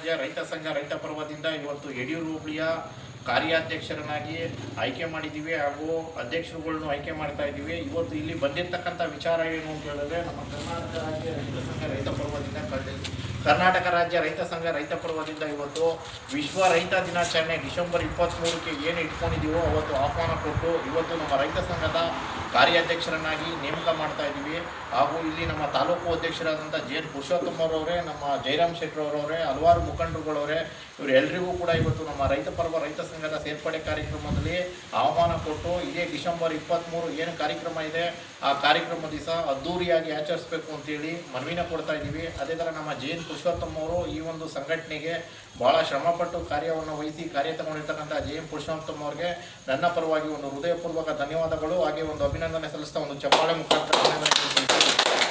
ರಾಜ್ಯ ರೈತ ಸಂಘ ರೈತ ಪರ್ವದಿಂದ ಇವತ್ತು ಯಡಿಯೂರು ಹೋಬಳಿಯ ಕಾರ್ಯಾಧ್ಯಕ್ಷರನ್ನಾಗಿ ಆಯ್ಕೆ ಮಾಡಿದ್ದೀವಿ ಹಾಗೂ ಅಧ್ಯಕ್ಷರುಗಳನ್ನು ಆಯ್ಕೆ ಮಾಡ್ತಾ ಇದ್ದೀವಿ. ಇವತ್ತು ಇಲ್ಲಿ ಬಂದಿರತಕ್ಕಂಥ ವಿಚಾರ ಏನು ಅಂತ ಹೇಳಿದ್ರೆ, ನಮ್ಮ ಕರ್ನಾಟಕ ರಾಜ್ಯ ರೈತ ಸಂಘ ರೈತ ಪರ್ವದಿಂದ ಇವತ್ತು ವಿಶ್ವ ರೈತ ದಿನಾಚರಣೆ ಡಿಸೆಂಬರ್ 23ಕ್ಕೆ ಏನು ಇಟ್ಕೊಂಡಿದ್ದೀವೋ ಅವತ್ತು ಆಹ್ವಾನ ಕೊಟ್ಟು ಇವತ್ತು ನಮ್ಮ ರೈತ ಸಂಘದ ಕಾರ್ಯಾಧ್ಯಕ್ಷರನ್ನಾಗಿ ನೇಮಕ ಮಾಡ್ತಾ ಇದ್ದೀವಿ. ಹಾಗೂ ಇಲ್ಲಿ ನಮ್ಮ ತಾಲೂಕು ಅಧ್ಯಕ್ಷರಾದಂಥ ಜೆ.ಎನ್. ಪುರುಷೋತ್ತಮ್ ಅವರವರೇ, ನಮ್ಮ ಜಯರಾಮ್ ಶೆಟ್ಟರವರವರೇ, ಹಲವಾರು ಮುಖಂಡರುಗಳವರೇ, ಇವರೆಲ್ಲರಿಗೂ ಕೂಡ ಇವತ್ತು ನಮ್ಮ ರೈತ ಪರ್ವ ರೈತ ಸಂಘದ ಸೇರ್ಪಡೆ ಕಾರ್ಯಕ್ರಮದಲ್ಲಿ ಆಹ್ವಾನ ಕೊಟ್ಟು ಇದೇ ಡಿಸೆಂಬರ್ 23 ಏನು ಕಾರ್ಯಕ್ರಮ ಇದೆ ಆ ಕಾರ್ಯಕ್ರಮ ದಿವಸ ಅದ್ದೂರಿಯಾಗಿ ಆಚರಿಸಬೇಕು ಅಂತೇಳಿ ಮನವಿನ ಕೊಡ್ತಾ ಇದ್ದೀವಿ. ಅದೇ ಥರ ನಮ್ಮ ಜೆ.ಎನ್. ಪುರುಷೋತ್ತಮ್ ಅವರು ಈ ಒಂದು ಸಂಘಟನೆಗೆ ಭಾಳ ಶ್ರಮಪಟ್ಟು ಕಾರ್ಯವನ್ನು ವಹಿಸಿ ಕಾರ್ಯ ತಗೊಂಡಿರ್ತಕ್ಕಂಥ ಜೆ.ಎನ್. ಪುರುಷೋತ್ತಮ್ ಅವರಿಗೆ ನನ್ನ ಪರವಾಗಿ ಒಂದು ಹೃದಯಪೂರ್ವಕ ಧನ್ಯವಾದಗಳು, ಹಾಗೆ ಒಂದು ಅಭಿನಂದನೆ ಸಲ್ಲಿಸ್ತಾ ಒಂದು ಚಪ್ಪಾಳೆ ಮುಖಾಂತರ